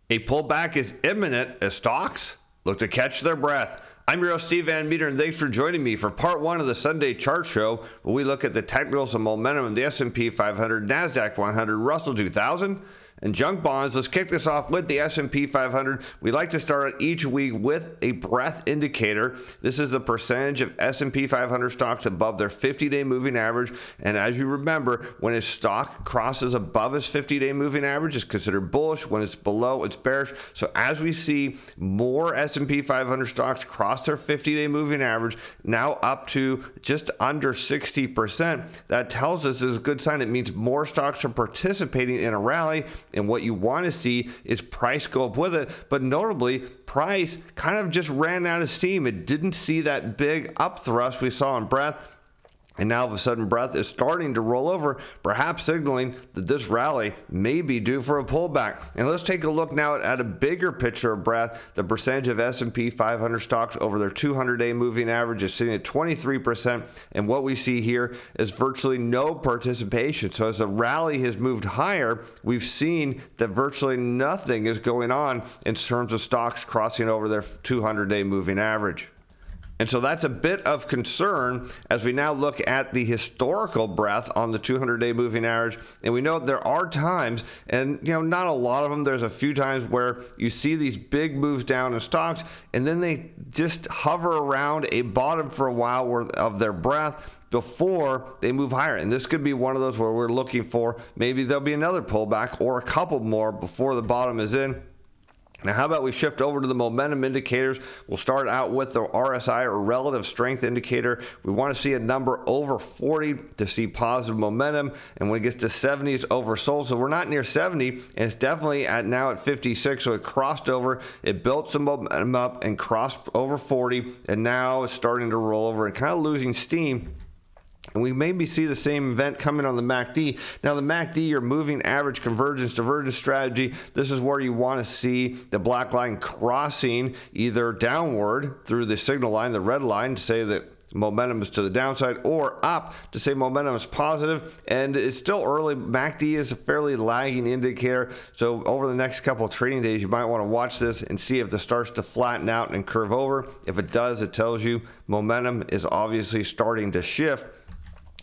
A pullback is imminent as stocks look to catch their breath. I'm your host, Steve Van Metre, and thanks for joining me for part one of the Sunday Chart Show, where we look at the technicals and momentum of the S&P 500, NASDAQ 100, Russell 2000, and junk bonds. Let's kick this off with the S&P 500. We like to start each week with a breadth indicator. This is the percentage of S&P 500 stocks above their 50-day moving average. And as you remember, when a stock crosses above its 50-day moving average, it's considered bullish. When it's below, it's bearish. So as we see more S&P 500 stocks cross their 50-day moving average, now up to just under 60%, that tells us is a good sign. It means more stocks are participating in a rally. And what you want to see is price go up with it. But notably, price kind of just ran out of steam. It didn't see that big upthrust we saw in breadth. And now all of a sudden, breadth is starting to roll over, perhaps signaling that this rally may be due for a pullback. And let's take a look now at a bigger picture of breadth. The percentage of S&P 500 stocks over their 200-day moving average is sitting at 23%. And what we see here is virtually no participation. So as the rally has moved higher, we've seen that virtually nothing is going on in terms of stocks crossing over their 200-day moving average. And so that's a bit of concern as we now look at the historical breadth on the 200-day moving average. And we know there are times, and not a lot of them, there's a few times where you see these big moves down in stocks, and then they just hover around a bottom for a while of their breadth before they move higher. And this could be one of those where we're looking for maybe there'll be another pullback or a couple more before the bottom is in. Now, how about we shift over to the momentum indicators? We'll start out with the RSI, or relative strength indicator. We want to see a number over 40 to see positive momentum. And when it gets to 70, it's oversold. So we're not near 70, and it's definitely now at 56. So it crossed over, it built some momentum up and crossed over 40. And now it's starting to roll over and kind of losing steam. And we maybe see the same event coming on the MACD. Now, the MACD, your moving average convergence divergence strategy, this is where you want to see the black line crossing either downward through the signal line, the red line, to say that momentum is to the downside, or up to say momentum is positive. And it's still early. MACD is a fairly lagging indicator. So over the next couple of trading days, you might want to watch this and see if this starts to flatten out and curve over. If it does, it tells you momentum is obviously starting to shift.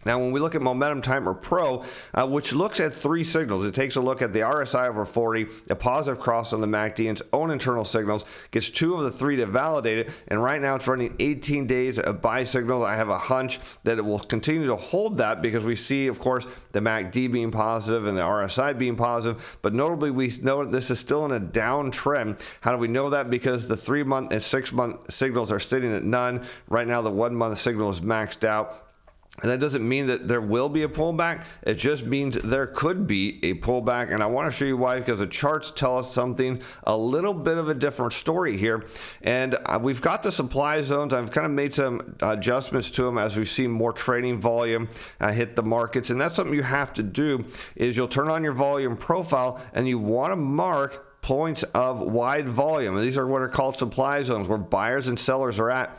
Now, when we look at Momentum Timer Pro, which looks at three signals, it takes a look at the RSI over 40, a positive cross on the MACD, and its own internal signals, gets two of the three to validate it, and right now it's running 18 days of buy signals. I have a hunch that it will continue to hold that because we see, of course, the MACD being positive and the RSI being positive, but notably we know this is still in a downtrend. How do we know that? Because the 3-month and 6-month signals are sitting at none. Right now the 1-month signal is maxed out. And that doesn't mean that there will be a pullback. It just means there could be a pullback. And I want to show you why, because the charts tell us something, a little bit of a different story here. And we've got the supply zones. I've kind of made some adjustments to them as we've seen more trading volume hit the markets. And that's something you have to do, is you'll turn on your volume profile and you want to mark points of wide volume. And these are what are called supply zones, where buyers and sellers are at.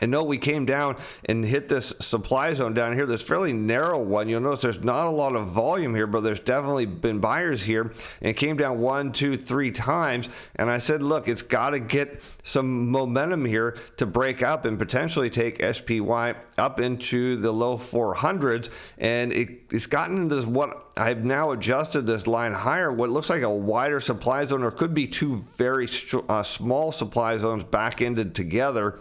And note, we came down and hit this supply zone down here, this fairly narrow one. You'll notice there's not a lot of volume here, but there's definitely been buyers here. And it came down 1, 2, 3 times. And I said, look, it's got to get some momentum here to break up and potentially take SPY up into the low 400s. And it's gotten into what I've now adjusted this line higher, what looks like a wider supply zone, or could be two very small supply zones back ended together.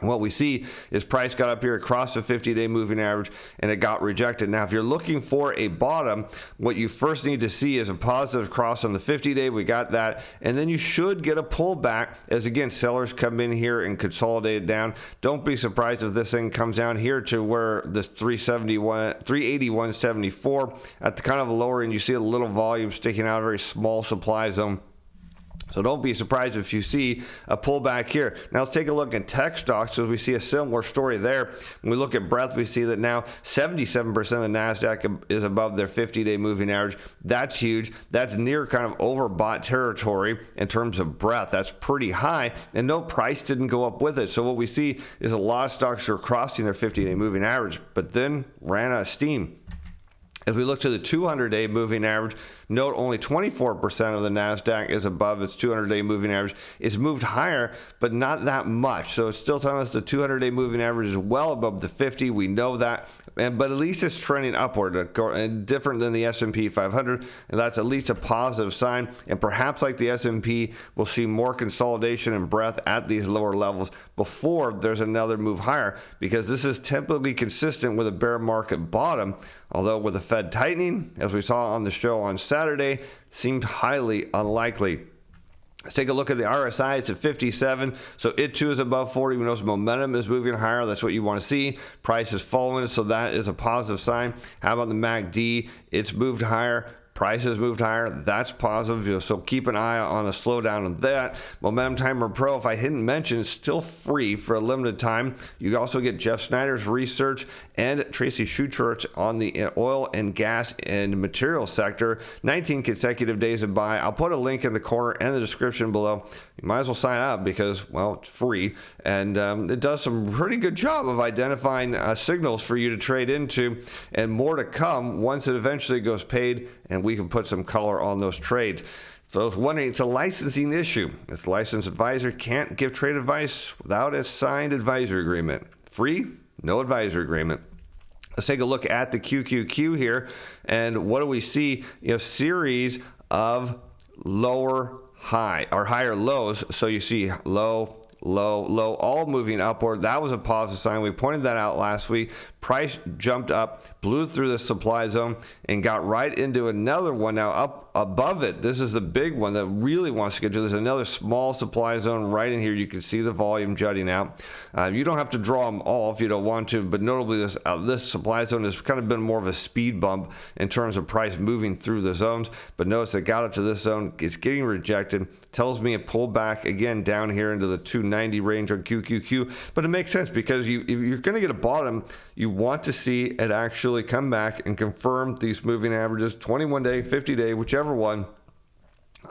What we see is price got up here across the 50-day moving average and it got rejected. Now, if you're looking for a bottom, what you first need to see is a positive cross on the 50-day. We got that. And then you should get a pullback as, again, sellers come in here and consolidate it down. Don't be surprised if this thing comes down here to where this 381.74 at the kind of lower end. You see a little volume sticking out, a very small supply zone. So don't be surprised if you see a pullback here. Now let's take a look at tech stocks, as we see a similar story there. When we look at breadth, we see that now 77% of the NASDAQ is above their 50-day moving average. That's huge. That's near kind of overbought territory in terms of breadth. That's pretty high, and no, price didn't go up with it. So what we see is a lot of stocks are crossing their 50-day moving average, but then ran out of steam. If we look to the 200-day moving average, Note only 24% of the NASDAQ is above its 200-day moving average. It's moved higher, but not that much. So it's still telling us the 200-day moving average is well above the 50. We know that, but at least it's trending upward, different than the S&P 500, and that's at least a positive sign. And perhaps like the S&P, we'll see more consolidation and breadth at these lower levels before there's another move higher, because this is typically consistent with a bear market bottom, although with the Fed tightening, as we saw on the show on Saturday, seemed highly unlikely. Let's take a look at the RSI. It's at 57, so it too is above 40. We know some momentum is moving higher. That's what you want to see. Price is following it, so that is a positive sign. How about the MACD? It's moved higher. Prices moved higher. That's positive. So keep an eye on the slowdown of that. Momentum Timer Pro, if I didn't mention, is still free for a limited time. You also get Jeff Snyder's research and Tracy Schuchert's on the oil and gas and materials sector. 19 consecutive days of buy. I'll put a link in the corner and the description below. You might as well sign up because, well, it's free. And it does some pretty good job of identifying signals for you to trade into, and more to come once it eventually goes paid and we can put some color on those trades. So I was wondering, it's a licensing issue. This licensed advisor can't give trade advice without a signed advisor agreement. Free, no advisor agreement. Let's take a look at the QQQ here. And what do we see? Series of lower high or higher lows. So you see low, low, low, all moving upward. That was a positive sign. We pointed that out last week. Price jumped up, blew through the supply zone, and got right into another one now up above it. This is the big one that really wants to get to. There's another small supply zone right in here. You can see the volume jutting out. You don't have to draw them all if you don't want to, but notably this supply zone has kind of been more of a speed bump in terms of price moving through the zones. But notice it got up to this zone. It's getting rejected. Tells me a pullback again down here into the 290 range on QQQ. But it makes sense because if you're going to get a bottom, you want to see it actually come back and confirm these moving averages, 21-day, 50-day, whichever one.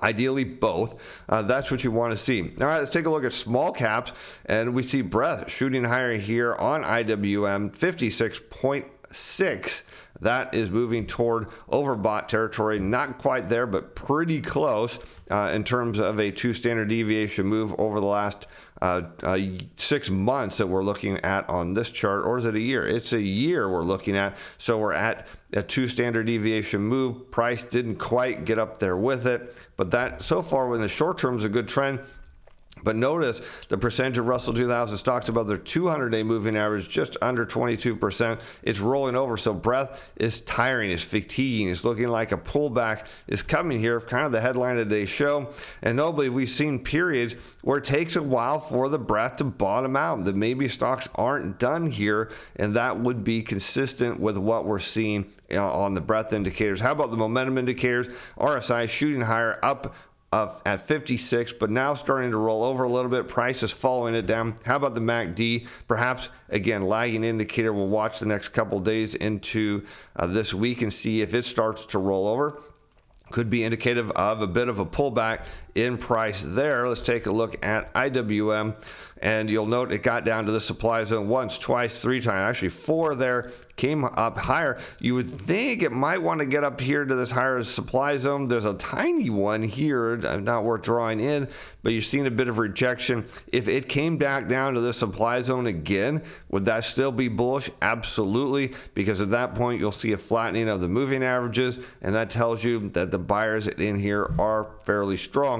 Ideally both. That's what you want to see. All right, let's take a look at small caps, and we see breadth shooting higher here on IWM, 56.6. That is moving toward overbought territory. Not quite there, but pretty close in terms of a 2 standard deviation move over the last 6 months that we're looking at on this chart. Or is it a year? It's a year we're looking at. So we're at a 2 standard deviation move. Price didn't quite get up there with it, but that so far in the short term is a good trend. But notice the percentage of Russell 2000 stocks above their 200-day moving average, just under 22%. It's rolling over, so breadth is tiring, it's fatiguing. It's looking like a pullback is coming here, kind of the headline of today's show. And notably, we've seen periods where it takes a while for the breadth to bottom out, that maybe stocks aren't done here, and that would be consistent with what we're seeing on the breadth indicators. How about the momentum indicators? RSI shooting higher, up at 56, but now starting to roll over a little bit. Price is following it down. How about the MACD? Perhaps, again, lagging indicator. We'll watch the next couple days into this week and see if it starts to roll over. Could be indicative of a bit of a pullback in price there. Let's take a look at IWM, and you'll note it got down to the supply zone once, twice, 3 times, actually 4 there, came up higher. You would think it might want to get up here to this higher supply zone. There's a tiny one here, not worth drawing in, but you're seeing a bit of rejection. If it came back down to the supply zone again, would that still be bullish? Absolutely, because at that point you'll see a flattening of the moving averages, and that tells you that the buyers in here are fairly strong.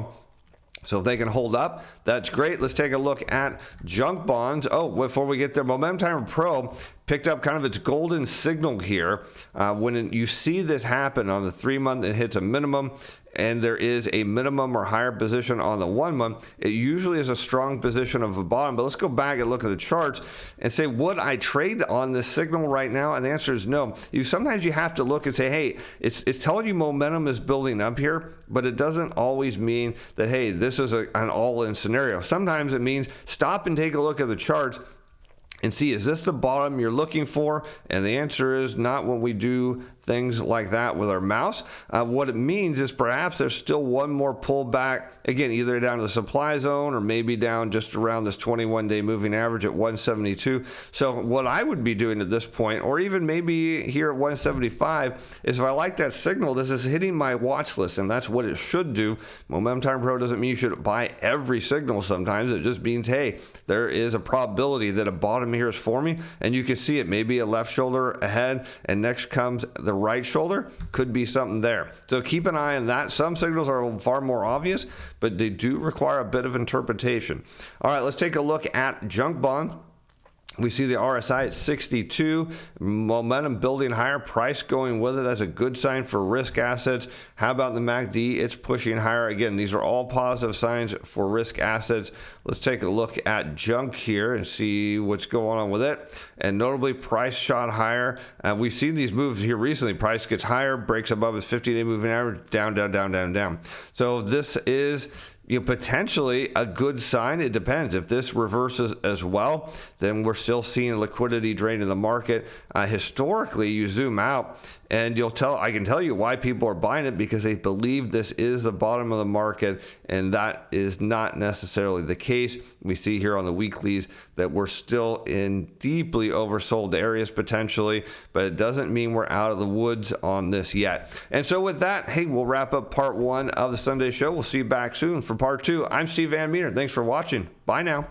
So if they can hold up, that's great. Let's take a look at junk bonds. Oh, before we get there, Momentum Timer Pro picked up kind of its golden signal here. When you see this happen on the 3-month, it hits a minimum, and there is a minimum or higher position on the 1 month. It usually is a strong position of a bottom. But let's go back and look at the charts and say, would I trade on this signal right now? And the answer is no. Sometimes you have to look and say, hey, it's telling you momentum is building up here, but it doesn't always mean that, hey, this is an all-in scenario. Sometimes it means stop and take a look at the charts and see, is this the bottom you're looking for? And the answer is not when we do things like that with our mouse. What it means is perhaps there's still one more pullback, again, either down to the supply zone or maybe down just around this 21-day moving average at 172. So what I would be doing at this point, or even maybe here at 175, is if I like that signal, this is hitting my watch list, and that's what it should do. Momentum Time Pro doesn't mean you should buy every signal sometimes. It just means, hey, there is a probability that a bottom here is forming, and you can see it. Maybe a left shoulder ahead, and next comes the right shoulder. Could be something there. So keep an eye on that. Some signals are far more obvious, but they do require a bit of interpretation. All right, let's take a look at junk bond. We see the RSI at 62, momentum building higher, price going with it. That's a good sign for risk assets. How about the MACD? It's pushing higher. Again, these are all positive signs for risk assets. Let's take a look at junk here and see what's going on with it. And notably, price shot higher. We've seen these moves here recently. Price gets higher, breaks above its 50-day moving average, down, down, down, down, down. So this is potentially a good sign. It depends. If this reverses as well, then we're still seeing liquidity drain in the market. Historically, you zoom out and I can tell you why people are buying it, because they believe this is the bottom of the market, and that is not necessarily the case. We see here on the weeklies that we're still in deeply oversold areas potentially, but it doesn't mean we're out of the woods on this yet. And so with that, hey, we'll wrap up part one of the Sunday show. We'll see you back soon for part two. I'm Steve Van Meter. Thanks for watching. Bye now.